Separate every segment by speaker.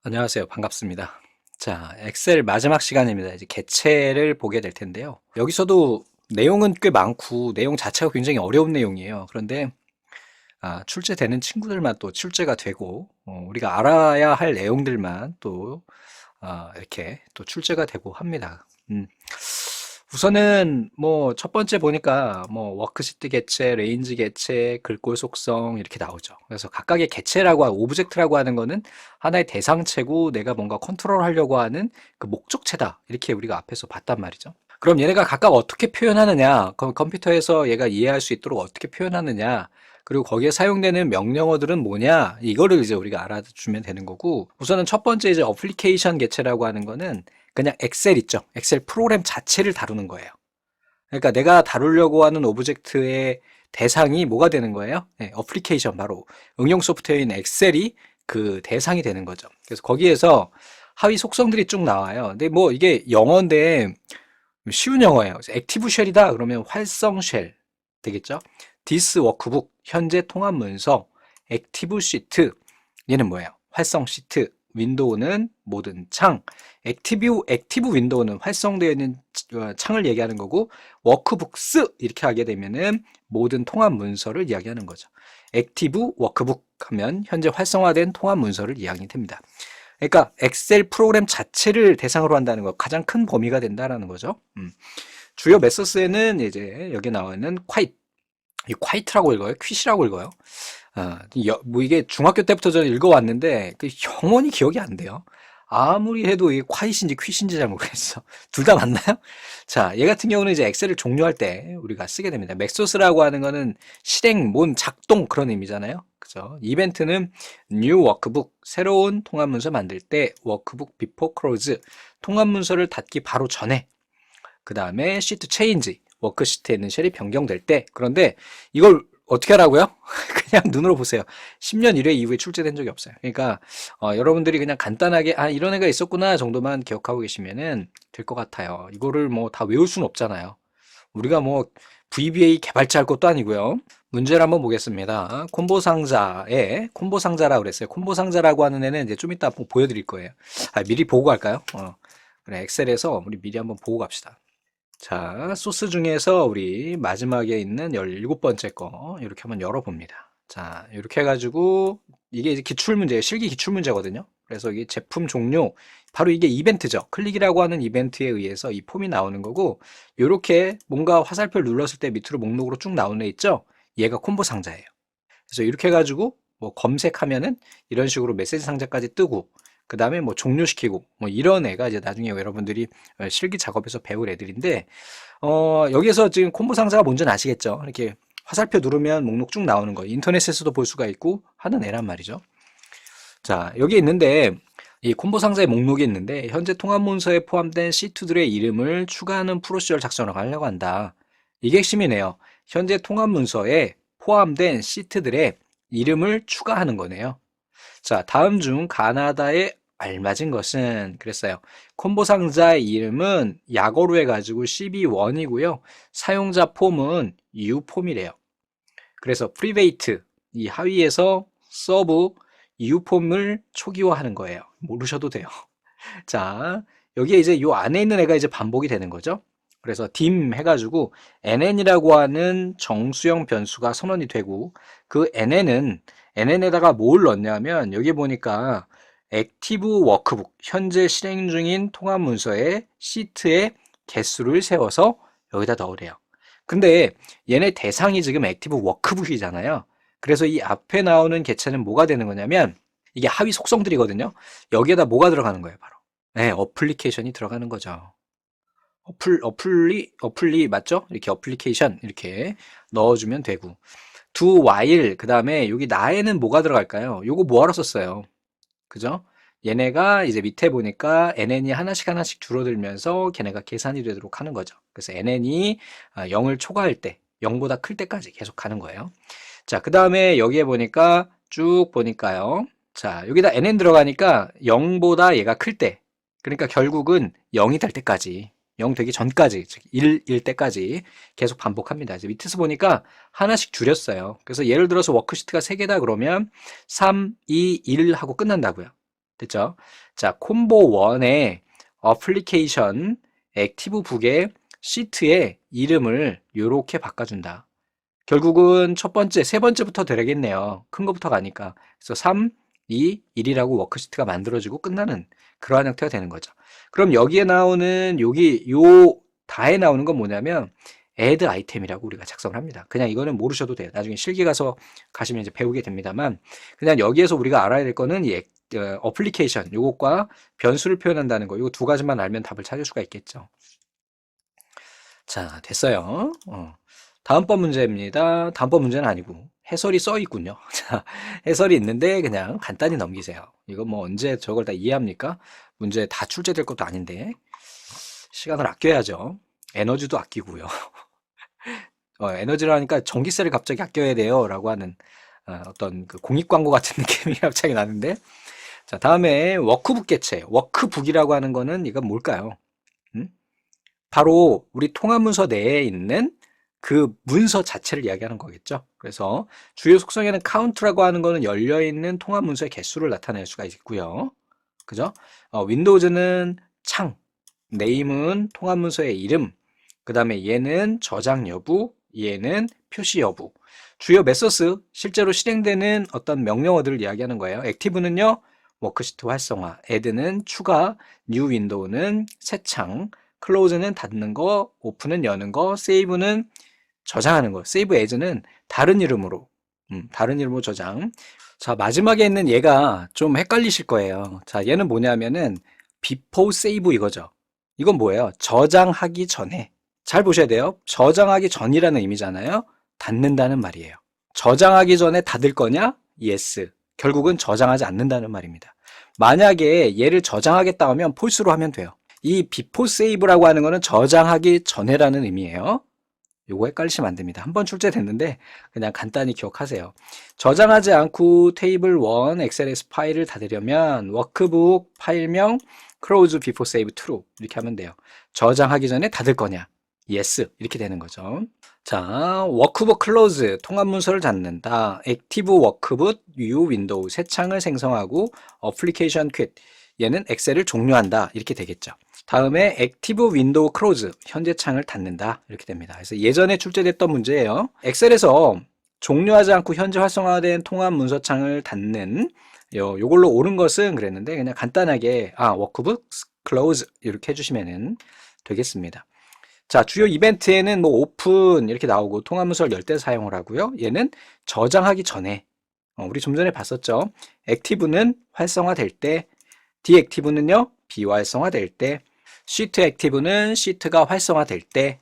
Speaker 1: 안녕하세요. 반갑습니다. 자, 엑셀 마지막 시간입니다. 이제 개체를 보게 될 텐데요. 여기서도 내용은 꽤 많고 내용 자체가 굉장히 어려운 내용이에요. 그런데 출제되는 친구들만 또 출제가 되고 우리가 알아야 할 내용들만 또 이렇게 또 출제가 되고 합니다. 우선은 뭐 첫 번째 보니까 뭐 워크시트 개체, 레인지 개체, 글꼴 속성 이렇게 나오죠. 그래서 각각의 개체라고 오브젝트라고 하는 거는 하나의 대상체고 내가 뭔가 컨트롤하려고 하는 그 목적체다. 이렇게 우리가 앞에서 봤단 말이죠. 그럼 얘네가 각각 어떻게 표현하느냐, 그럼 컴퓨터에서 얘가 이해할 수 있도록 어떻게 표현하느냐, 그리고 거기에 사용되는 명령어들은 뭐냐, 이거를 이제 우리가 알아주면 되는 거고, 우선은 첫 번째 이제 어플리케이션 개체라고 하는 거는 그냥 엑셀 있죠. 엑셀 프로그램 자체를 다루는 거예요. 그러니까 내가 다루려고 하는 오브젝트의 대상이 뭐가 되는 거예요? 네, 어플리케이션, 바로 응용 소프트웨어인 엑셀이 그 대상이 되는 거죠. 그래서 거기에서 하위 속성들이 쭉 나와요. 근데 뭐 이게 영어인데 쉬운 영어예요. 액티브 쉘이다 그러면 활성 쉘 되겠죠? 디스 워크북, 현재 통합 문서, 액티브 시트, 얘는 뭐예요? 활성 시트. 윈도우는 모든 창. 액티브 윈도우는 활성되어 있는 창을 얘기하는 거고, 워크북스 이렇게 하게 되면은 모든 통합 문서를 이야기하는 거죠. 액티브 워크북 하면 현재 활성화된 통합 문서를 이야기 됩니다. 그러니까 엑셀 프로그램 자체를 대상으로 한다는 거, 가장 큰 범위가 된다라는 거죠. 주요 메서스에는 이제 여기 나와 있는 이 quiet라고 읽어요? quit이라고 읽어요? 뭐 이게 중학교 때부터 저는 읽어왔는데 그 영원히 기억이 안 돼요. 아무리 해도 이게 quiet인지 quit인지 잘 모르겠어. 둘 다 맞나요? 자, 얘 같은 경우는 이제 엑셀을 종료할 때 우리가 쓰게 됩니다. 맥소스라고 하는 거는 실행, 뭔, 작동 그런 의미잖아요. 그죠? 이벤트는 new workbook, 새로운 통합 문서 만들 때 workbook before close, 통합 문서를 닫기 바로 전에. 그 다음에 sheet change, 워크시트에 있는 쉘이 변경될 때. 그런데 이걸 어떻게 하라고요? 그냥 눈으로 보세요. 10년 1회 이후에 출제된 적이 없어요. 그러니까 여러분들이 그냥 간단하게 이런 애가 있었구나 정도만 기억하고 계시면은 될 것 같아요. 이거를 뭐 다 외울 수는 없잖아요. 우리가 뭐 VBA 개발자 할 것도 아니고요. 문제를 한번 보겠습니다. 콤보 상자에 콤보 상자라고 그랬어요. 콤보 상자라고 하는 애는 이제 좀 이따 보여드릴 거예요. 미리 보고 갈까요? 그래, 엑셀에서 우리 미리 한번 보고 갑시다. 자, 소스 중에서 우리 마지막에 있는 17번째 거 이렇게 한번 열어봅니다. 자, 이렇게 해가지고 이게 이제 기출문제예요. 실기 기출문제거든요. 그래서 이게 제품 종료, 바로 이게 이벤트죠. 클릭이라고 하는 이벤트에 의해서 이 폼이 나오는 거고, 이렇게 뭔가 화살표를 눌렀을 때 밑으로 목록으로 쭉 나오는 애 있죠? 얘가 콤보 상자예요. 그래서 이렇게 해가지고 뭐 검색하면은 이런 식으로 메시지 상자까지 뜨고, 그 다음에 뭐 종료시키고 뭐 이런 애가 이제 나중에 여러분들이 실기 작업에서 배울 애들인데, 여기에서 지금 콤보 상자가 뭔지는 아시겠죠? 이렇게 화살표 누르면 목록 쭉 나오는 거, 인터넷에서도 볼 수가 있고 하는 애란 말이죠. 자, 여기 있는데 이 콤보 상자의 목록이 있는데, 현재 통합 문서에 포함된 시트들의 이름을 추가하는 프로시저를 작성을 하려고 한다. 이게 핵심이네요. 현재 통합 문서에 포함된 시트들의 이름을 추가하는 거네요. 자, 다음 중 가나다에 알맞은 것은 그랬어요. 콤보 상자의 이름은 약어로 해가지고 CB1이고요. 사용자 폼은 U폼이래요. 그래서 프리베이트, 이 하위에서 서브 U폼을 초기화하는 거예요. 모르셔도 돼요. 자, 여기에 이제 요 안에 있는 애가 이제 반복이 되는 거죠. 그래서 dim 해가지고 NN이라고 하는 정수형 변수가 선언이 되고, 그 NN에다가 뭘 넣냐면 여기 보니까 액티브 워크북, 현재 실행 중인 통합 문서의 시트의 개수를 세워서 여기다 넣으래요. 근데 얘네 대상이 지금 액티브 워크북이잖아요. 그래서 이 앞에 나오는 개체는 뭐가 되는 거냐면 이게 하위 속성들이거든요. 여기에다 뭐가 들어가는 거예요, 바로. 네, 어플리케이션이 들어가는 거죠. 어플리 맞죠? 이렇게 어플리케이션 이렇게 넣어주면 되고, do while 그 다음에 여기 나에는 뭐가 들어갈까요? 요거 뭐하러 썼어요? 그죠? 얘네가 이제 밑에 보니까 NN이 하나씩 하나씩 줄어들면서 걔네가 계산이 되도록 하는 거죠. 그래서 NN이 0을 초과할 때, 0보다 클 때까지 계속 가는 거예요. 자, 그 다음에 여기에 보니까 쭉 보니까요. 자, 여기다 NN 들어가니까 0보다 얘가 클 때, 그러니까 결국은 0이 될 때까지, 0 되기 전까지, 즉 1일 때까지 계속 반복합니다. 이제 밑에서 보니까 하나씩 줄였어요. 그래서 예를 들어서 워크시트가 3개다 그러면 3, 2, 1 하고 끝난다고요. 됐죠? 자, 콤보 1의 어플리케이션 액티브 북의 시트의 이름을 이렇게 바꿔준다. 결국은 첫 번째, 세 번째부터 되겠네요. 큰 것부터 가니까. 그래서 3, 2, 1이라고 워크시트가 만들어지고 끝나는 그러한 형태가 되는 거죠. 그럼 여기에 나오는 요 다에 나오는 건 뭐냐면 add 아이템이라고 우리가 작성을 합니다. 그냥 이거는 모르셔도 돼요. 나중에 실기 가서 가시면 이제 배우게 됩니다만 그냥 여기에서 우리가 알아야 될 거는 이 어플리케이션 요것과 변수를 표현한다는 거. 요 두 가지만 알면 답을 찾을 수가 있겠죠. 자, 됐어요. 다음번 문제입니다. 다음번 문제는 아니고 해설이 써 있군요. 자, 해설이 있는데 그냥 간단히 넘기세요. 이거 뭐 언제 저걸 다 이해합니까? 문제 다 출제될 것도 아닌데 시간을 아껴야죠. 에너지도 아끼고요. 에너지라니까 전기세를 갑자기 아껴야 돼요 라고 하는 어떤 그 공익 광고 같은 느낌이 갑자기 나는데 자, 다음에 워크북 개체. 워크북이라고 하는 거는 이건 뭘까요? 바로 우리 통합문서 내에 있는 그 문서 자체를 이야기하는 거겠죠. 그래서 주요 속성에는 count라고 하는 거는 열려있는 통합문서의 개수를 나타낼 수가 있고요. 그죠? 윈도우즈는 창, name은 통합문서의 이름, 그 다음에 얘는 저장 여부, 얘는 표시 여부. 주요 메소스, 실제로 실행되는 어떤 명령어들을 이야기하는 거예요. 액티브는요, 워크시트 활성화, add는 추가, new 윈도우는 새 창, 클로즈는 닫는 거, 오픈은 여는 거, 세이브는 저장하는 거. 세이브 에즈는 다른 이름으로 저장. 자, 마지막에 있는 얘가 좀 헷갈리실 거예요. 자, 얘는 뭐냐면은 before save 이거죠. 이건 뭐예요? 저장하기 전에. 잘 보셔야 돼요. 저장하기 전이라는 의미잖아요. 닫는다는 말이에요. 저장하기 전에 닫을 거냐? yes. 결국은 저장하지 않는다는 말입니다. 만약에 얘를 저장하겠다 하면 false로 하면 돼요. 이 before save라고 하는 거는 저장하기 전에라는 의미예요. 요거 헷갈리시면 안 됩니다. 한번 출제됐는데 그냥 간단히 기억하세요. 저장하지 않고 테이블 1 XLS 파일을 닫으려면 워크북 파일명 close before save true 이렇게 하면 돼요. 저장하기 전에 닫을 거냐? yes 이렇게 되는 거죠. 자, 워크북 클로즈 통합 문서를 닫는다. 액티브 워크북 new 윈도우 새 창을 생성하고 어플리케이션 퀼 얘는 엑셀을 종료한다 이렇게 되겠죠. 다음에 액티브 윈도우 클로즈 현재 창을 닫는다 이렇게 됩니다. 그래서 예전에 출제됐던 문제예요. 엑셀에서 종료하지 않고 현재 활성화된 통합 문서 창을 닫는 요걸로 옳은 것은 그랬는데 그냥 간단하게 워크북 클로즈 이렇게 해주시면 되겠습니다. 자, 주요 이벤트에는 뭐 오픈 이렇게 나오고 통합 문서를 열 때 사용을 하고요. 얘는 저장하기 전에 우리 좀 전에 봤었죠. 액티브는 활성화될 때, 디액티브는요 비활성화될 때, 시트 액티브는 시트가 활성화될 때,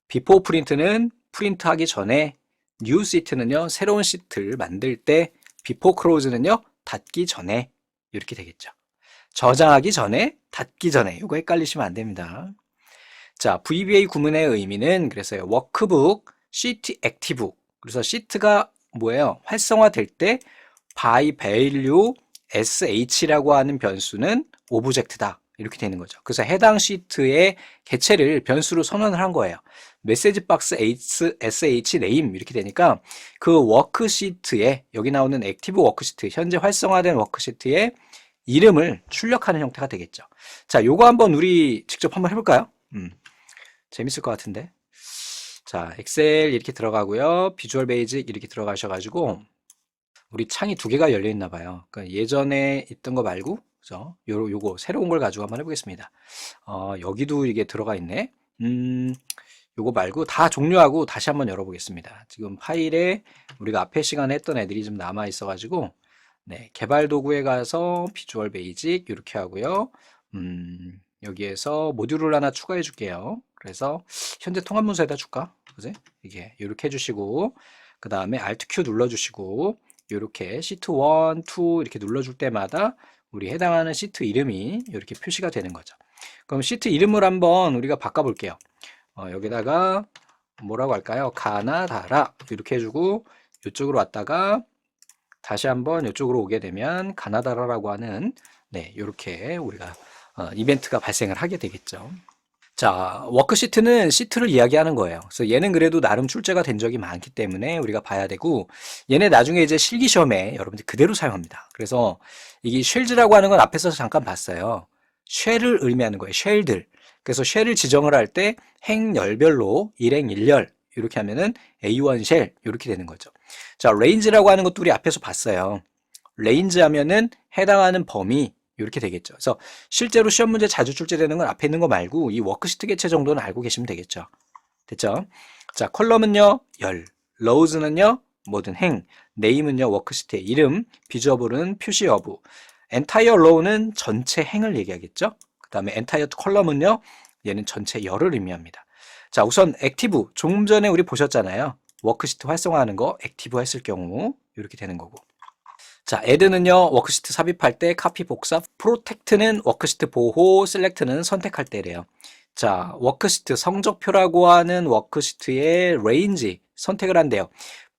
Speaker 1: 비포 프린트는 프린트하기 전에, 뉴 시트는요 새로운 시트를 만들 때, 비포 클로즈는요 닫기 전에 이렇게 되겠죠. 저장하기 전에, 닫기 전에 이거 헷갈리시면 안 됩니다. 자, VBA 구문의 의미는 그래서요. 워크북, 시트 액티브. 그래서 시트가 뭐예요? 활성화될 때 by value sh라고 하는 변수는 오브젝트다. 이렇게 되는 거죠. 그래서 해당 시트의 개체를 변수로 선언을 한 거예요. 메시지 박스 sh name 이렇게 되니까 그 워크시트에 여기 나오는 액티브 워크시트, 현재 활성화된 워크시트의 이름을 출력하는 형태가 되겠죠. 자, 요거 한번 우리 직접 한번 해볼까요? 재밌을 것 같은데. 자, 엑셀 이렇게 들어가고요. 비주얼 베이직 이렇게 들어가셔가지고 우리 창이 두 개가 열려 있나 봐요. 그러니까 예전에 있던 거 말고, 그죠? 요거 새로운 걸 가지고 한번 해보겠습니다. 여기도 이게 들어가 있네. 요거 말고 다 종료하고 다시 한번 열어보겠습니다. 지금 파일에 우리가 앞에 시간에 했던 애들이 좀 남아 있어가지고, 네, 개발 도구에 가서 비주얼 베이직 이렇게 하고요. 여기에서 모듈을 하나 추가해 줄게요. 그래서 현재 통합 문서에다 줄까? 그지? 이게 이렇게 해주시고 그 다음에 Alt Q 눌러주시고 이렇게 시트 1, 2 이렇게 눌러줄 때마다 우리 해당하는 시트 이름이 이렇게 표시가 되는 거죠. 그럼 시트 이름을 한번 우리가 바꿔볼게요. 여기다가 뭐라고 할까요? 가나다라 이렇게 해주고 이쪽으로 왔다가 다시 한번 이쪽으로 오게 되면 가나다라라고 하는 네 이렇게 우리가 이벤트가 발생을 하게 되겠죠. 자, 워크시트는 시트를 이야기하는 거예요. 그래서 얘는 그래도 나름 출제가 된 적이 많기 때문에 우리가 봐야 되고, 얘네 나중에 이제 실기 시험에 여러분들 그대로 사용합니다. 그래서 이게 쉘즈라고 하는 건 앞에서 잠깐 봤어요. 쉘을 의미하는 거예요. 쉘들. 그래서 쉘을 지정을 할 때 행열별로 일행 일열 이렇게 하면은 A1 쉘 이렇게 되는 거죠. 자, 레인지라고 하는 것도 우리 앞에서 봤어요. 레인지 하면은 해당하는 범위 이렇게 되겠죠. 그래서 실제로 시험 문제 자주 출제되는 건 앞에 있는 거 말고 이 워크시트 개체 정도는 알고 계시면 되겠죠. 됐죠? 자, 컬럼은요, 열, 로우즈는요, 뭐든 행, 네임은요, 워크시트의 이름, 비주어블은 표시 여부, 엔타이어 로우는 전체 행을 얘기하겠죠. 그 다음에 엔타이어 컬럼은요, 얘는 전체 열을 의미합니다. 자, 우선 액티브, 조금 전에 우리 보셨잖아요. 워크시트 활성화하는 거 액티브 했을 경우 이렇게 되는 거고. 자, add는요, 워크시트 삽입할 때 카피 복사, 프로텍트는 워크시트 보호, 셀렉트는 선택할 때래요. 자, 워크시트 성적표라고 하는 워크시트의 레인지 선택을 한대요.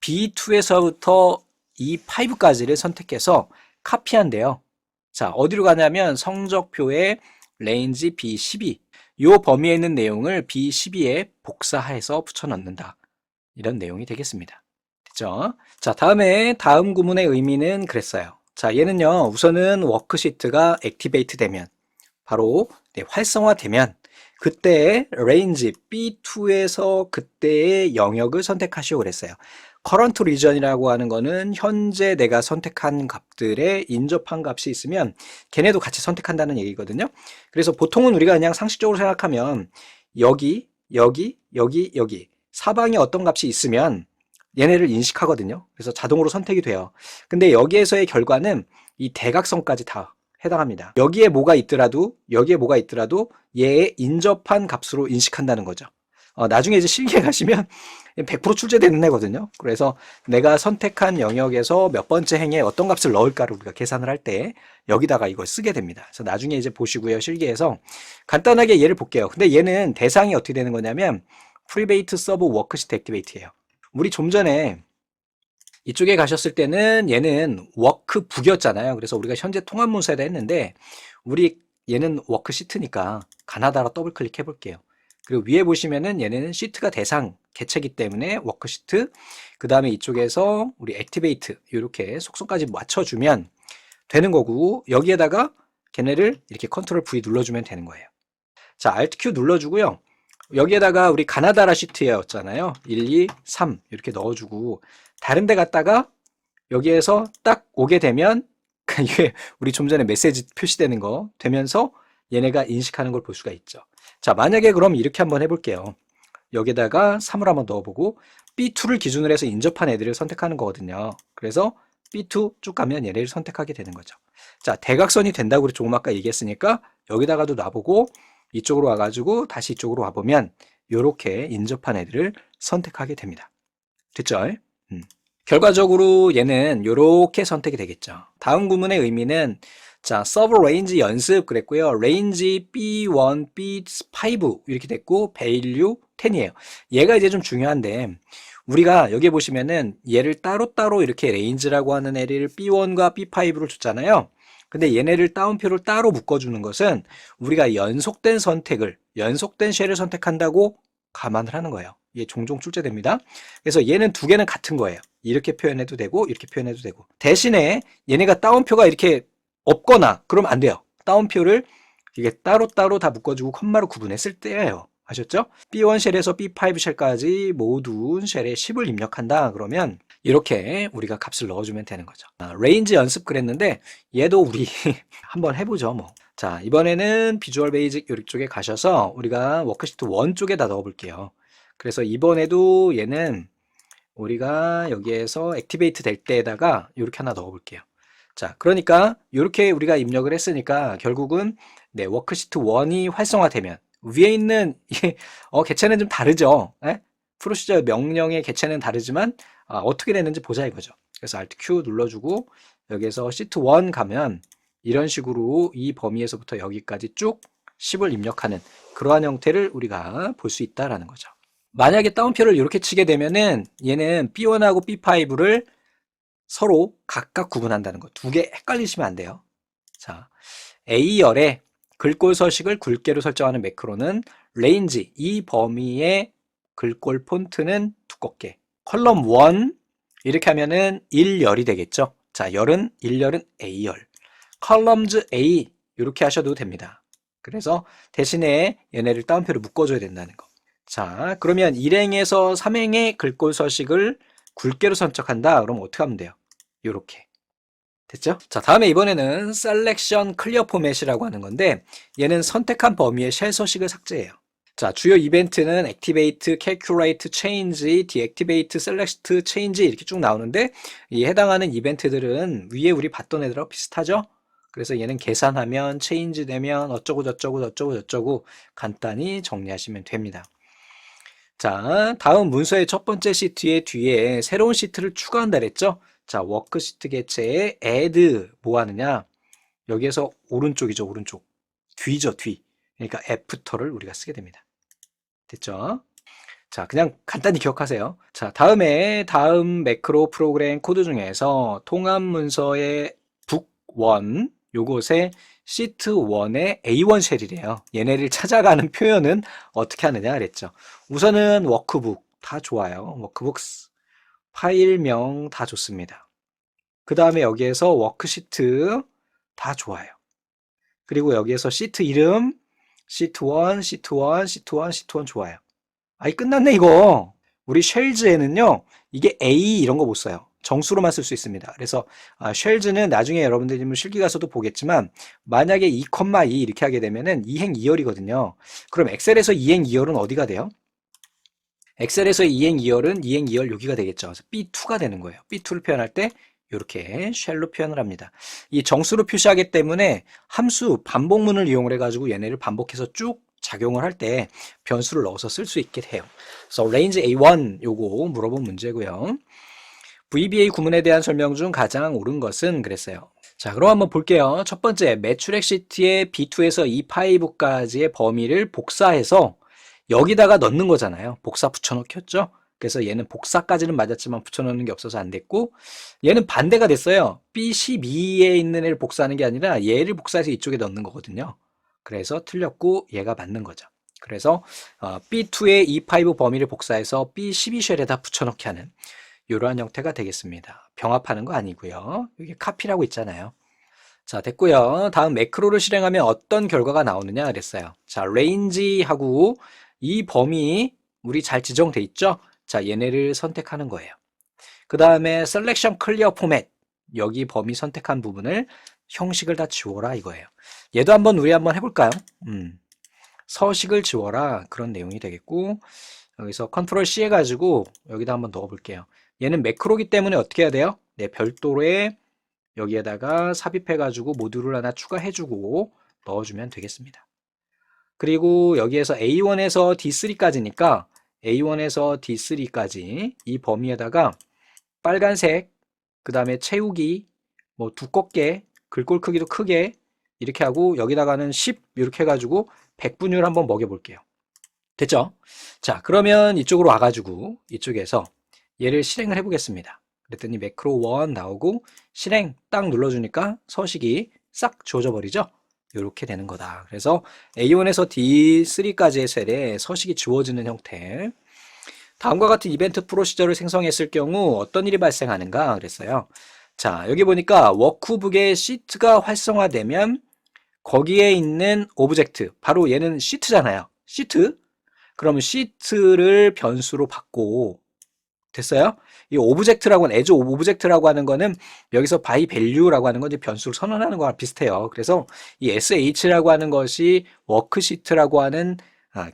Speaker 1: B2에서부터 E5까지를 선택해서 카피한대요. 자, 어디로 가냐면 성적표의 레인지 B12, 이 범위에 있는 내용을 B12에 복사해서 붙여넣는다. 이런 내용이 되겠습니다. 됐죠? 자, 다음 구문의 의미는 그랬어요. 자, 얘는요, 우선은 워크시트가 액티베이트 되면, 바로 활성화되면, 그때의 레인지 B2에서 그때의 영역을 선택하시오 그랬어요. current region이라고 하는 거는 현재 내가 선택한 값들에 인접한 값이 있으면 걔네도 같이 선택한다는 얘기거든요. 그래서 보통은 우리가 그냥 상식적으로 생각하면 여기, 여기, 여기, 여기 사방에 어떤 값이 있으면 얘네를 인식하거든요. 그래서 자동으로 선택이 돼요. 근데 여기에서의 결과는 이 대각선까지 다 해당합니다. 여기에 뭐가 있더라도 얘에 인접한 값으로 인식한다는 거죠. 나중에 이제 실기에 가시면 100% 출제되는 애거든요. 그래서 내가 선택한 영역에서 몇 번째 행에 어떤 값을 넣을까를 우리가 계산을 할 때 여기다가 이걸 쓰게 됩니다. 그래서 나중에 이제 보시고요. 실기에서 간단하게 얘를 볼게요. 근데 얘는 대상이 어떻게 되는 거냐면 프리베이트 서브 워크시트 액티베이트예요. 우리 좀 전에 이쪽에 가셨을 때는 얘는 워크북이었잖아요. 그래서 우리가 현재 통합문서에다 했는데 우리 얘는 워크시트니까 가나다라 더블 클릭해 볼게요. 그리고 위에 보시면은 얘네는 시트가 대상 개체이기 때문에 워크시트, 그 다음에 이쪽에서 우리 액티베이트 이렇게 속성까지 맞춰주면 되는 거고, 여기에다가 걔네를 이렇게 컨트롤 V 눌러주면 되는 거예요. 자, Alt Q 눌러주고요. 여기에다가 우리 가나다라 시트였잖아요. 1, 2, 3 이렇게 넣어주고 다른 데 갔다가 여기에서 딱 오게 되면 이게 우리 좀 전에 메시지 표시되는 거 되면서 얘네가 인식하는 걸 볼 수가 있죠. 자, 만약에 그럼 이렇게 한번 해볼게요. 여기다가 3을 한번 넣어보고 B2를 기준으로 해서 인접한 애들을 선택하는 거거든요. 그래서 B2 쭉 가면 얘네를 선택하게 되는 거죠. 자, 대각선이 된다고 우리 조금 아까 얘기했으니까 여기다가도 놔보고 이쪽으로 와가지고 다시 이쪽으로 와보면 이렇게 인접한 애들을 선택하게 됩니다. 됐죠? 결과적으로 얘는 이렇게 선택이 되겠죠. 다음 구문의 의미는 자, 서브 레인지 연습 그랬고요. 레인지 B1, B5 이렇게 됐고 value 10이에요. 얘가 이제 좀 중요한데 우리가 여기 보시면은 얘를 따로따로 이렇게 레인지라고 하는 애를 B1과 B5를 줬잖아요. 근데 얘네를 따옴표를 따로 묶어주는 것은 우리가 연속된 쉘을 선택한다고 감안을 하는 거예요. 이게 종종 출제됩니다. 그래서 얘는 두 개는 같은 거예요. 이렇게 표현해도 되고 이렇게 표현해도 되고 대신에 얘네가 따옴표가 이렇게 없거나 그러면 안 돼요. 따옴표를 이게 따로따로 다 묶어주고 컴마로 구분했을 때예요. 아셨죠? B1 쉘에서 B5 쉘까지 모든 쉘에 10을 입력한다 그러면 이렇게 우리가 값을 넣어주면 되는 거죠. 레인지 연습 그랬는데 얘도 우리 한번 해보죠 뭐. 자, 이번에는 비주얼 베이직 이쪽에 가셔서 우리가 워크시트 1 쪽에다 넣어볼게요. 그래서 이번에도 얘는 우리가 여기에서 액티베이트 될 때에다가 이렇게 하나 넣어볼게요. 자, 그러니까 이렇게 우리가 입력을 했으니까 결국은 네, 워크시트 1이 활성화되면 위에 있는 개체는 좀 다르죠. 예? 프로시저 명령의 개체는 다르지만 어떻게 되는지 보자 이거죠. 그래서 Alt Q 눌러주고 여기에서 시트 1 가면 이런 식으로 이 범위에서부터 여기까지 쭉 10을 입력하는 그러한 형태를 우리가 볼 수 있다라는 거죠. 만약에 따옴표를 이렇게 치게 되면은 얘는 B1하고 B5를 서로 각각 구분한다는 거. 두 개 헷갈리시면 안 돼요. 자, A열에 글꼴 서식을 굵게로 설정하는 매크로는 range 이 범위의 글꼴 폰트는 두껍게. 컬럼 1 이렇게 하면은 1열이 되겠죠. 자, 열은 1열은 A열. columns A 이렇게 하셔도 됩니다. 그래서 대신에 얘네를 따옴표로 묶어줘야 된다는 거. 자, 그러면 일행에서 3행의 글꼴 서식을 굵게로 선택한다. 그럼 어떻게 하면 돼요? 요렇게. 됐죠? 자, 다음에 이번에는 selection clear format이라고 하는 건데 얘는 선택한 범위의 쉘 서식을 삭제해요. 자, 주요 이벤트는 activate, calculate, change, deactivate, select, change 이렇게 쭉 나오는데 이 해당하는 이벤트들은 위에 우리 봤던 애들하고 비슷하죠? 그래서 얘는 계산하면 change 되면 어쩌고 저쩌고 저쩌고 저쩌고 간단히 정리하시면 됩니다. 자, 다음 문서의 첫 번째 시트의 뒤에 새로운 시트를 추가한다 그랬죠? 자, 워크시트 개체에 add 뭐 하느냐? 여기에서 오른쪽이죠, 오른쪽. 뒤죠, 뒤. 그러니까 애프터를 우리가 쓰게 됩니다. 됐죠? 자, 그냥 간단히 기억하세요. 자, 다음 매크로 프로그램 코드 중에서 통합 문서의 북1 요것에 시트 1의 A1 쉘이래요. 얘네를 찾아가는 표현은 어떻게 하느냐 그랬죠. 우선은 워크북 다 좋아요. 워크북스 파일명 다 좋습니다. 그 다음에 여기에서 워크시트 다 좋아요. 그리고 여기에서 시트 이름 시트 1, 시트 1, 시트 1, 시트 1 좋아요. 아이 끝났네 이거. 우리 쉘즈에는요 이게 A 이런 거 못 써요. 정수로만 쓸 수 있습니다. 그래서 쉘즈는 나중에 여러분들이 실기 가서도 보겠지만 만약에 2,2 이렇게 하게 되면은 2행 2열이거든요. 그럼 엑셀에서 2행 2열은 어디가 돼요? 엑셀에서 2행 2열은 2행 2열 여기가 되겠죠. 그래서 B2가 되는 거예요. B2를 표현할 때 이렇게 쉘로 표현을 합니다. 이 정수로 표시하기 때문에 함수 반복문을 이용을 해가지고 얘네를 반복해서 쭉 작용을 할 때 변수를 넣어서 쓸 수 있게 해요. 그래서 range A1 요거 물어본 문제고요. VBA 구문에 대한 설명 중 가장 옳은 것은 그랬어요. 자, 그럼 한번 볼게요. 첫 번째, 매출액 시트의 B2에서 E5까지의 범위를 복사해서 여기다가 넣는 거잖아요. 복사 붙여넣기였죠. 그래서 얘는 복사까지는 맞았지만 붙여넣는 게 없어서 안 됐고 얘는 반대가 됐어요. B12에 있는 애를 복사하는 게 아니라 얘를 복사해서 이쪽에 넣는 거거든요. 그래서 틀렸고 얘가 맞는 거죠. 그래서 B2의 E5 범위를 복사해서 B12 쉘에다 붙여넣기 하는 이러한 형태가 되겠습니다. 병합하는 거 아니고요. 여기 카피라고 있잖아요. 자, 됐고요. 다음 매크로를 실행하면 어떤 결과가 나오느냐 그랬어요. 자, range하고 이 범위 우리 잘 지정돼 있죠? 자, 얘네를 선택하는 거예요. 그 다음에 selection clear format 여기 범위 선택한 부분을 형식을 다 지워라 이거예요. 얘도 우리 한번 해볼까요? 서식을 지워라 그런 내용이 되겠고 여기서 컨트롤 C 해가지고 여기다 한번 넣어볼게요. 얘는 매크로기 때문에 어떻게 해야 돼요? 네, 별도의 여기에다가 삽입해가지고 모듈을 하나 추가해주고 넣어주면 되겠습니다. 그리고 여기에서 A1에서 D3까지니까 A1에서 D3까지 이 범위에다가 빨간색, 그 다음에 채우기, 뭐 두껍게, 글꼴 크기도 크게 이렇게 하고 여기다가는 10 이렇게 해가지고 백분율 한번 먹여볼게요. 됐죠? 자, 그러면 이쪽으로 와가지고 이쪽에서 얘를 실행을 해보겠습니다. 그랬더니 매크로 1 나오고 실행 딱 눌러주니까 서식이 싹 지워져 버리죠? 이렇게 되는 거다. 그래서 A1에서 D3까지의 셀에 서식이 지워지는 형태. 다음과 같은 이벤트 프로시저를 생성했을 경우 어떤 일이 발생하는가 그랬어요. 자, 여기 보니까 워크북의 시트가 활성화되면 거기에 있는 오브젝트, 바로 얘는 시트잖아요. 시트. 그러면 시트를 변수로 받고 됐어요? 이 오브젝트라고 하는, as 오브젝트라고 하는 거는 여기서 by value라고 하는 건 이제 변수를 선언하는 거랑 비슷해요. 그래서 이 sh라고 하는 것이 워크시트라고 하는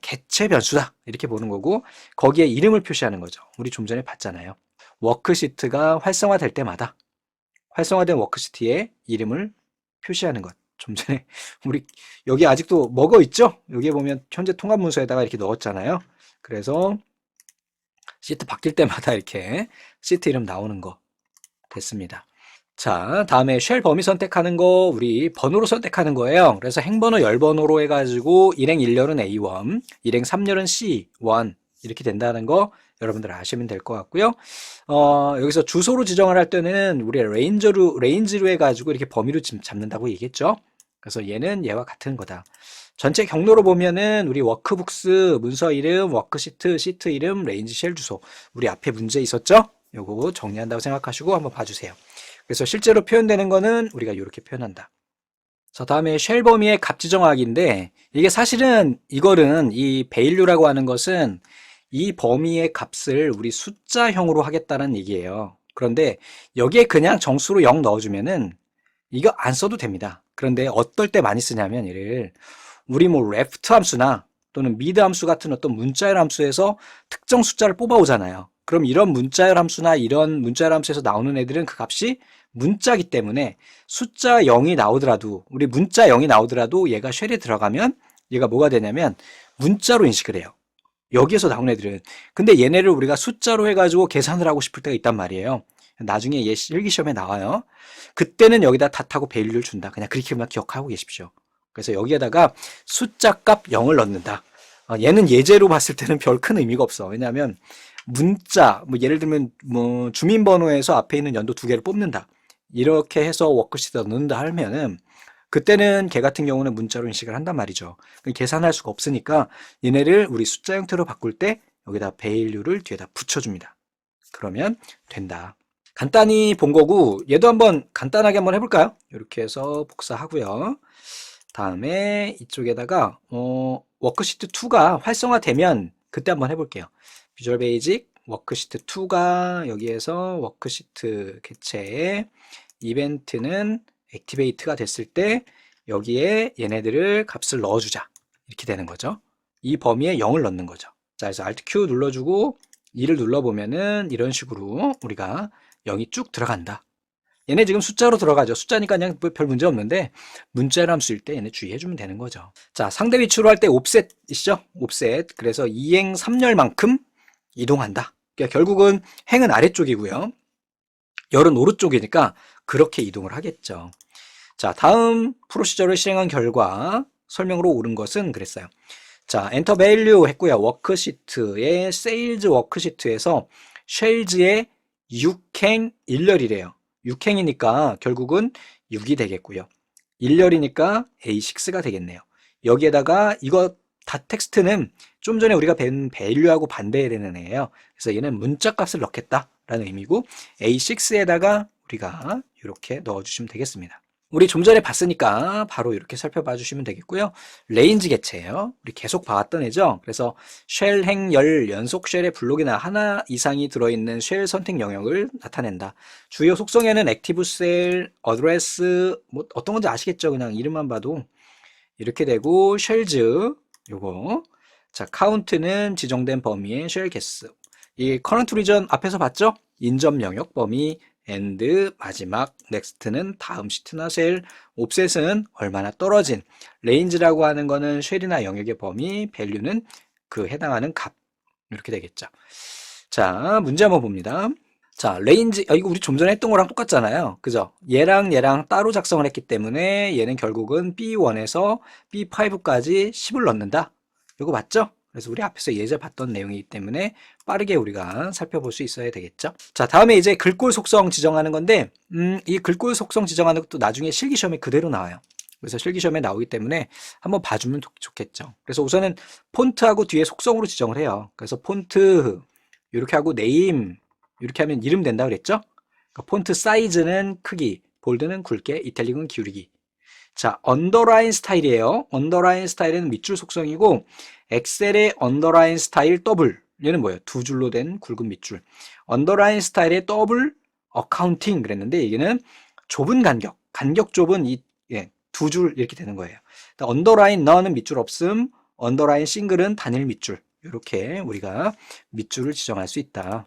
Speaker 1: 개체 변수다. 이렇게 보는 거고 거기에 이름을 표시하는 거죠. 우리 좀 전에 봤잖아요. 워크시트가 활성화될 때마다 활성화된 워크시트에 이름을 표시하는 것. 좀 전에 우리 여기 아직도 먹어 있죠? 여기에 보면 현재 통합 문서에다가 이렇게 넣었잖아요. 그래서 시트 바뀔 때마다 이렇게 시트 이름 나오는 거 됐습니다. 자, 다음에 쉘 범위 선택하는 거 우리 번호로 선택하는 거예요. 그래서 행번호 열번호로 해가지고 일행 1열은 A1, 일행 3열은 C1 이렇게 된다는 거 여러분들 아시면 될 것 같고요. 여기서 주소로 지정을 할 때는 우리 레인지로 해가지고 이렇게 범위로 잡는다고 얘기했죠. 그래서 얘는 얘와 같은 거다. 전체 경로로 보면은 우리 워크북스 문서 이름, 워크시트, 시트 이름, 레인지 쉘 주소. 우리 앞에 문제 있었죠? 요거 정리한다고 생각하시고 한번 봐주세요. 그래서 실제로 표현되는 거는 우리가 이렇게 표현한다. 자, 다음에 쉘 범위의 값 지정하기인데 이게 사실은 이거는 이 value라고 하는 것은 이 범위의 값을 우리 숫자형으로 하겠다는 얘기예요. 그런데 여기에 그냥 정수로 0 넣어주면은 이거 안 써도 됩니다. 그런데 어떨 때 많이 쓰냐면 얘를 우리 뭐 left 함수나 또는 mid 함수 같은 어떤 문자열 함수에서 특정 숫자를 뽑아오잖아요. 그럼 이런 문자열 함수나 이런 문자열 함수에서 나오는 애들은 그 값이 문자기 때문에 숫자 0이 나오더라도 우리 문자 0이 나오더라도 얘가 쉘에 들어가면 얘가 뭐가 되냐면 문자로 인식을 해요. 여기에서 나온 애들은. 근데 얘네를 우리가 숫자로 해가지고 계산을 하고 싶을 때가 있단 말이에요. 나중에 얘 실기시험에 나와요. 그때는 여기다 닷하고 밸류를 준다. 그냥 그렇게만 기억하고 계십시오. 그래서 여기에다가 숫자 값 0을 넣는다. 얘는 예제로 봤을 때는 별 큰 의미가 없어. 왜냐하면 문자, 뭐 예를 들면 뭐 주민번호에서 앞에 있는 연도 2개를 뽑는다. 이렇게 해서 워크시트에 넣는다 하면은 그때는 걔 같은 경우는 문자로 인식을 한단 말이죠. 계산할 수가 없으니까 얘네를 우리 숫자 형태로 바꿀 때 여기다 value를 뒤에다 붙여줍니다. 그러면 된다. 간단히 본 거고 얘도 한번 간단하게 한번 해볼까요? 이렇게 해서 복사하고요. 다음에 이쪽에다가 워크시트 2가 활성화되면 그때 한번 해볼게요. 비주얼 베이직 워크시트 2가 여기에서 워크시트 개체에 이벤트는 액티베이트가 됐을 때 여기에 얘네들을 값을 넣어주자. 이렇게 되는 거죠. 이 범위에 0을 넣는 거죠. 자, 그래서 Alt Q 눌러주고 2를 눌러보면은 이런 식으로 우리가 0이 쭉 들어간다. 얘네 지금 숫자로 들어가죠. 숫자니까 그냥 별 문제 없는데 문자열 함수일 때 얘네 주의해주면 되는 거죠. 자, 상대 위치로 할 때 옵셋 있죠? 옵셋. 그래서 2행 3열만큼 이동한다. 그러니까 결국은 행은 아래쪽이고요. 열은 오른쪽이니까 그렇게 이동을 하겠죠. 자, 다음 프로시저를 실행한 결과 설명으로 옳은 것은 그랬어요. 자, 엔터 밸류 했고요. 워크시트의 세일즈 워크시트에서 쉘즈의 6행 1열이래요. 6행이니까 결국은 6이 되겠고요. 1열이니까 A6가 되겠네요. 여기에다가 이거 다 텍스트는 좀 전에 우리가 뵌 value하고 반대해야 되는 애예요. 그래서 얘는 문자 값을 넣겠다라는 의미고 A6에다가 우리가 이렇게 넣어주시면 되겠습니다. 우리 좀 전에 봤으니까 바로 이렇게 살펴봐 주시면 되겠고요. 레인지 개체예요. 우리 계속 봐왔던 애죠. 그래서 쉘 행열 연속 쉘의 블록이나 하나 이상이 들어있는 쉘 선택 영역을 나타낸다. 주요 속성에는 액티브 셀, 어드레스 뭐 어떤 건지 아시겠죠? 그냥 이름만 봐도 이렇게 되고 쉘즈 요거 자 카운트는 지정된 범위의 쉘 개수 이 커런트 리전 앞에서 봤죠? 인접 영역 범위 and 마지막 next는 다음 시트나 쉘 옵셋은 얼마나 떨어진 레인지라고 하는 거는 쉘이나 영역의 범위 value는 그 해당하는 값 이렇게 되겠죠. 자 문제 한번 봅니다. 자 레인지 이거 우리 좀 전에 했던 거랑 똑같잖아요. 그죠? 얘랑 따로 작성을 했기 때문에 얘는 결국은 B1에서 B5까지 10을 넣는다. 이거 맞죠? 그래서 우리 앞에서 예제 봤던 내용이기 때문에 빠르게 우리가 살펴볼 수 있어야 되겠죠. 자 다음에 이제 글꼴 속성 지정하는 건데 이 글꼴 속성 지정하는 것도 나중에 실기시험에 그대로 나와요. 그래서 실기시험에 나오기 때문에 한번 봐주면 좋겠죠. 그래서 우선은 폰트하고 뒤에 속성으로 지정을 해요. 그래서 폰트 이렇게 하고 네임 이렇게 하면 이름 된다 그랬죠? 그러니까 폰트 사이즈는 크기, 볼드는 굵게, 이탈릭은 기울이기. 자, 언더라인 스타일이에요. 언더라인 스타일은 밑줄 속성이고 엑셀의 언더라인 스타일 더블 얘는 뭐예요? 두 줄로 된 굵은 밑줄. 언더라인 스타일의 더블 어카운팅 그랬는데 여기는 좁은 간격 좁은 이 두 줄 이렇게 되는 거예요. 언더라인 너는 밑줄 없음, 언더라인 싱글은 단일 밑줄. 이렇게 우리가 밑줄을 지정할 수 있다.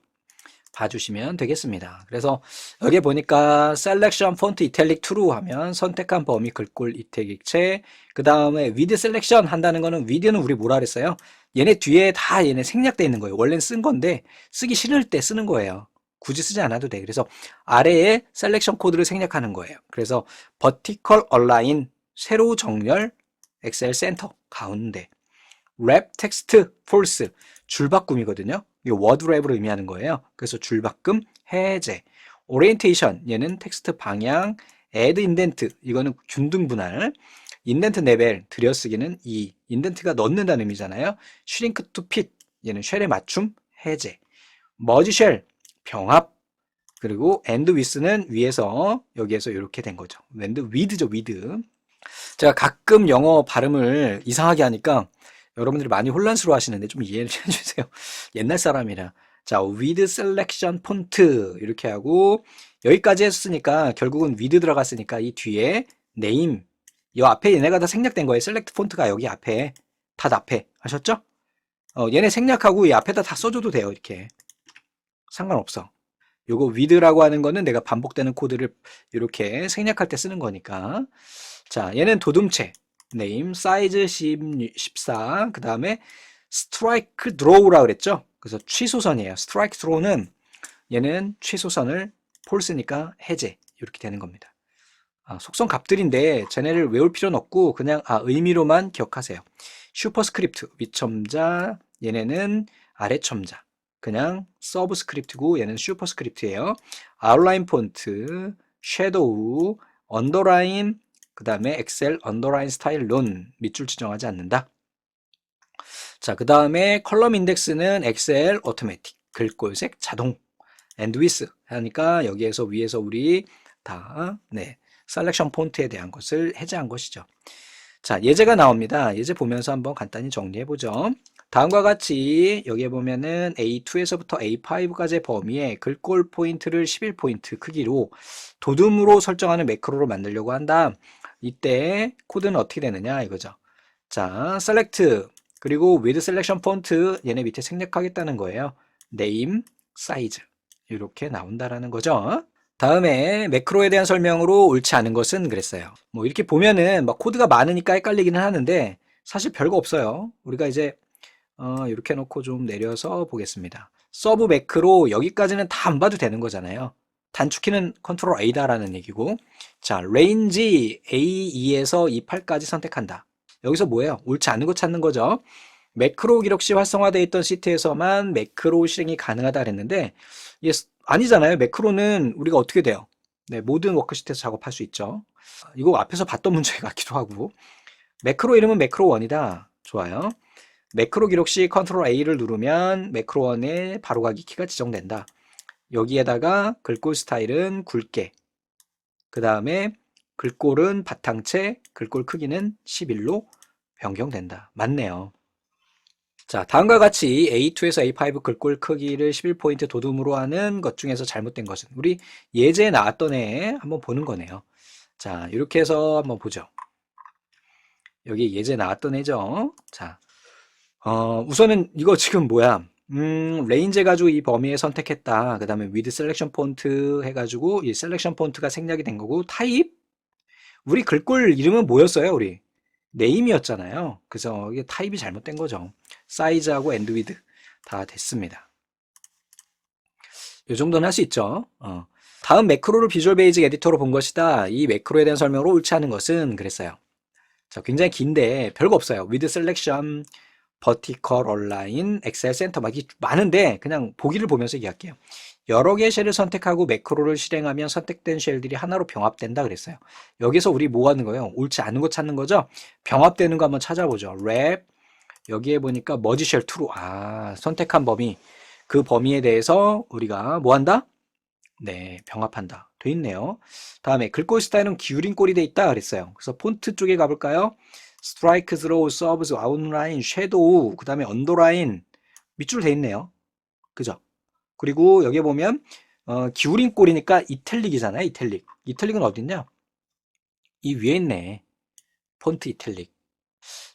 Speaker 1: 봐주시면 되겠습니다. 그래서 여기 보니까 selection font italic true 하면 선택한 범위 글꼴 이태객체 그 다음에 with selection 한다는 거는 with는 우리 뭐라 그랬어요? 얘네 뒤에 다 얘네 생략되어 있는 거예요. 원래는 쓴 건데 쓰기 싫을 때 쓰는 거예요. 굳이 쓰지 않아도 돼. 그래서 아래에 셀렉션 코드를 생략하는 거예요. 그래서 vertical align 세로 정렬 엑셀 센터 가운데 wrap text false 줄바꿈이거든요. 이게 워드 랩을 의미하는 거예요. 그래서 줄바꿈 해제 오리엔테이션 얘는 텍스트 방향 add indent 이거는 균등 분할 인덴트 레벨 들여쓰기는 이 인덴트가 넣는다는 의미잖아요. 슈링크 투 핏 얘는 쉘의 맞춤 해제. 머지 쉘 병합. 그리고 엔드 위스는 위에서 여기에서 이렇게 된 거죠. 엔드 위드죠, 위드. 제가 가끔 영어 발음을 이상하게 하니까 여러분들이 많이 혼란스러워 하시는데 좀 이해를 해주세요. 옛날 사람이라. 자, with selection font 이렇게 하고 여기까지 했으니까 결국은 with 들어갔으니까 이 뒤에 name 이 앞에 얘네가 다 생략된 거예요. select font가 여기 앞에 다 앞에 아셨죠? 얘네 생략하고 이 앞에다 다 써줘도 돼요. 이렇게 상관없어. 요거 with라고 하는 거는 내가 반복되는 코드를 이렇게 생략할 때 쓰는 거니까. 자, 얘는 도둠체 name 사이즈 14 그 다음에 strike draw라 그랬죠. 그래서 취소선이에요. strike draw는 얘는 취소선을 폴스니까 해제 이렇게 되는 겁니다. 속성 값들인데 쟤네를 외울 필요는 없고 그냥 의미로만 기억하세요. 슈퍼스크립트 윗첨자 얘네는 아래첨자 그냥 서브스크립트고 얘는 슈퍼스크립트예요. 아웃라인 폰트 섀도우 언더라인 그 다음에 엑셀 언더라인 스타일 론 밑줄 지정하지 않는다. 자, 그 다음에 컬럼 인덱스는 엑셀 오토매틱 글꼴색 자동 엔드 위스 하니까 여기에서 위에서 우리 다 셀렉션 폰트에 대한 것을 해제한 것이죠. 자, 예제가 나옵니다. 예제 보면서 한번 간단히 정리해 보죠. 다음과 같이 여기에 보면은 A2에서부터 A5까지의 범위에 글꼴 포인트를 11포인트 크기로 도둠으로 설정하는 매크로로 만들려고 한다. 이때 코드는 어떻게 되느냐 이거죠. 자, select 그리고 with selection font 얘네 밑에 생략하겠다는 거예요. name, size 이렇게 나온다라는 거죠. 다음에 매크로에 대한 설명으로 옳지 않은 것은 그랬어요. 뭐 이렇게 보면은 막 코드가 많으니까 헷갈리기는 하는데 사실 별거 없어요. 우리가 이제 이렇게 놓고 좀 내려서 보겠습니다. 서브 매크로 여기까지는 다 안 봐도 되는 거잖아요. 단축키는 컨트롤 A다라는 얘기고 자, range A2에서 E8까지 선택한다. 여기서 뭐예요? 옳지 않은 거 찾는 거죠. 매크로 기록 시 활성화되어 있던 시트에서만 매크로 실행이 가능하다 그랬는데 이게 아니잖아요. 매크로는 우리가 어떻게 돼요? 네, 모든 워크시트에서 작업할 수 있죠. 이거 앞에서 봤던 문제 같기도 하고 매크로 이름은 매크로1이다. 좋아요. 매크로 기록 시 컨트롤 A를 누르면 매크로1의 바로가기 키가 지정된다. 여기에다가 글꼴 스타일은 굵게 그 다음에 글꼴은 바탕체 글꼴 크기는 11로 변경된다. 맞네요. 자, 다음과 같이 A2에서 A5 글꼴 크기를 11포인트 도둠으로 하는 것 중에서 잘못된 것은 우리 예제에 나왔던 애 한번 보는 거네요. 자, 이렇게 해서 한번 보죠. 여기 예제 나왔던 애죠. 자, 우선은 이거 지금 뭐야? 레인지 해가지고 이 범위에 선택했다. 그 다음에 with selection font 해가지고 이 selection font가 생략이 된 거고 타입? 우리 글꼴 이름은 뭐였어요? 우리 네임이었잖아요. 그래서 이게 타입이 잘못된 거죠. 사이즈하고 엔드 위드 다 됐습니다. 이 정도는 할 수 있죠. 다음 매크로를 비주얼 베이직 에디터로 본 것이다. 이 매크로에 대한 설명으로 옳지 않은 것은 그랬어요. 자, 굉장히 긴데 별거 없어요. with selection, vertical align, excel center 막 많은데 그냥 보기를 보면서 얘기할게요. 여러 개의 쉘을 선택하고 매크로를 실행하면 선택된 쉘들이 하나로 병합된다 그랬어요. 여기서 우리 뭐 하는 거예요? 옳지 않은 거 찾는 거죠? 병합되는 거 한번 찾아보죠. wrap 여기에 보니까 머지 쉘 2로 선택한 범위 그 범위에 대해서 우리가 뭐 한다? 네, 병합한다. 돼 있네요. 다음에 글꼴 스타일은 기울인 꼴이 돼 있다 그랬어요. 그래서 폰트 쪽에 가볼까요? 스트라이크, 스로우, 서브스, 아웃라인, 섀도우, 그 다음에 언더라인 밑줄 돼 있네요. 그죠? 그리고 여기 보면 기울인 꼴이니까 이탈릭이잖아요. 이탈릭. 이탈릭은 어디 있냐? 이 위에 있네. 폰트 이탈릭.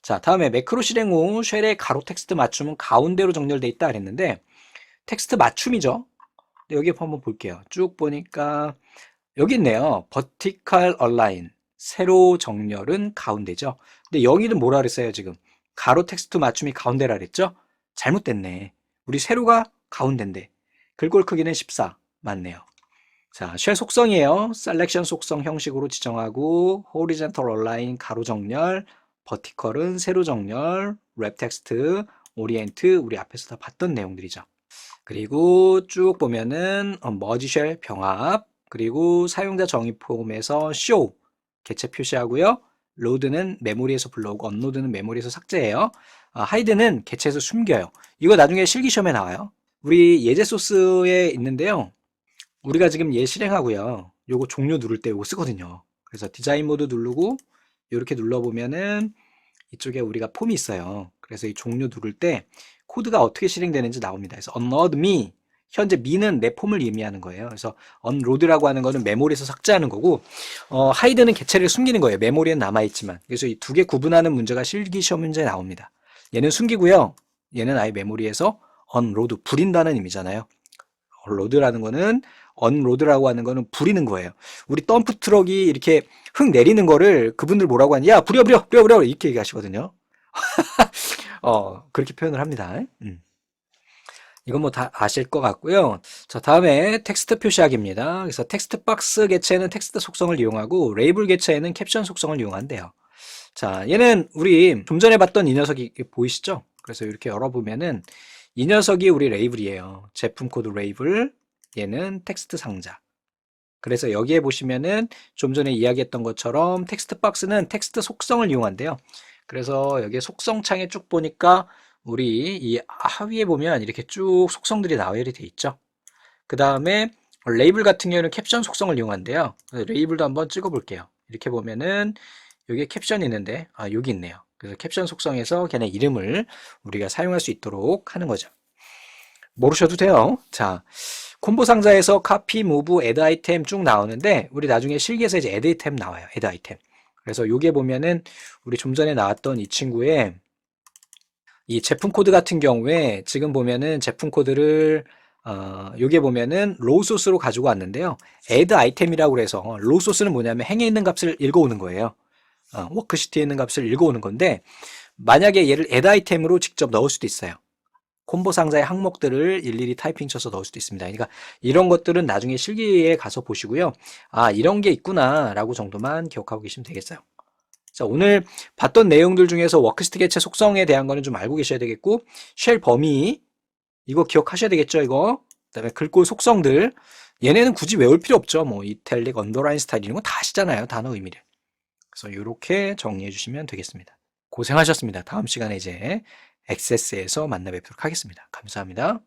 Speaker 1: 자, 다음에 매크로 실행 후 쉘의 가로 텍스트 맞춤은 가운데로 정렬돼 있다 그랬는데 텍스트 맞춤이죠. 여기 한번 볼게요. 쭉 보니까 여기 있네요. vertical align 세로 정렬은 가운데죠. 근데 여기는 뭐라 그랬어요 지금? 가로 텍스트 맞춤이 가운데라 그랬죠? 잘못됐네. 우리 세로가 가운데인데 글꼴 크기는 14 맞네요. 자, 쉘 속성이에요. 셀렉션 속성 형식으로 지정하고 horizontal align 가로 정렬, vertical은 세로 정렬, wrap 텍스트, orient 우리 앞에서 다 봤던 내용들이죠. 그리고 쭉 보면은 머지 쉘 병합 그리고 사용자 정의 폼에서 show 개체 표시하고요. 로드는 메모리에서 불러오고 언로드는 메모리에서 삭제해요. 하이드는 개체에서 숨겨요. 이거 나중에 실기시험에 나와요. 우리 예제 소스에 있는데요. 우리가 지금 얘 실행하고요. 요거 종료 누를 때 요거 쓰거든요. 그래서 디자인 모드 누르고 이렇게 눌러보면은 이쪽에 우리가 폼이 있어요. 그래서 이 종료 누를 때 코드가 어떻게 실행되는지 나옵니다. 그래서 unload me, 현재 me는 내 폼을 의미하는 거예요. 그래서 unload라고 하는 거는 메모리에서 삭제하는 거고, hide는 개체를 숨기는 거예요. 메모리는 남아있지만. 그래서 이 두 개 구분하는 문제가 실기시험 문제에 나옵니다. 얘는 숨기고요. 얘는 아예 메모리에서 unload, 부린다는 의미잖아요. load라는 거는 언로드라고 하는 거는 부리는 거예요. 우리 덤프 트럭이 이렇게 흙 내리는 거를 그분들 뭐라고 하냐? 야, 부려 이렇게 얘기하시거든요. 그렇게 표현을 합니다. 이건 뭐 다 아실 것 같고요. 자, 다음에 텍스트 표시하기입니다. 그래서 텍스트 박스 개체는 텍스트 속성을 이용하고 레이블 개체에는 캡션 속성을 이용한대요. 자, 얘는 우리 좀 전에 봤던 이 녀석이 보이시죠? 그래서 이렇게 열어보면은 이 녀석이 우리 레이블이에요. 제품 코드 레이블, 얘는 텍스트 상자. 그래서 여기에 보시면은 좀 전에 이야기했던 것처럼 텍스트 박스는 텍스트 속성을 이용한대요. 그래서 여기 속성 창에 쭉 보니까 우리 이 하위에 보면 이렇게 쭉 속성들이 나열이 돼 있죠. 그 다음에 레이블 같은 경우는 캡션 속성을 이용한대요. 레이블도 한번 찍어 볼게요. 이렇게 보면은 여기에 캡션이 있는데 여기 있네요. 그래서 캡션 속성에서 걔네 이름을 우리가 사용할 수 있도록 하는 거죠. 모르셔도 돼요. 자, 콤보 상자에서 카피, 무브, 애드 아이템 쭉 나오는데 우리 나중에 실기에서 이제 애드 아이템 나와요. 애드 아이템. 그래서 요게 보면은 우리 좀 전에 나왔던 이 친구의 이 제품 코드 같은 경우에 지금 보면은 제품 코드를 요게 보면은 로우 소스로 가지고 왔는데요. 애드 아이템이라고 그래서 로우 소스는 뭐냐면 행에 있는 값을 읽어오는 거예요. 워크시트에 있는 값을 읽어오는 건데 만약에 얘를 애드 아이템으로 직접 넣을 수도 있어요. 콤보 상자의 항목들을 일일이 타이핑 쳐서 넣을 수도 있습니다. 그러니까 이런 것들은 나중에 실기에 가서 보시고요. 이런 게 있구나 라고 정도만 기억하고 계시면 되겠어요. 자, 오늘 봤던 내용들 중에서 워크시트 개체 속성에 대한 거는 좀 알고 계셔야 되겠고 쉘 범위 이거 기억하셔야 되겠죠, 이거. 그다음에 글꼴 속성들 얘네는 굳이 외울 필요 없죠. 뭐 이탈릭, 언더라인 스타일 이런 거 다 아시잖아요. 단어 의미를. 그래서 이렇게 정리해 주시면 되겠습니다. 고생하셨습니다. 다음 시간에 이제 액세스에서 만나 뵙도록 하겠습니다. 감사합니다.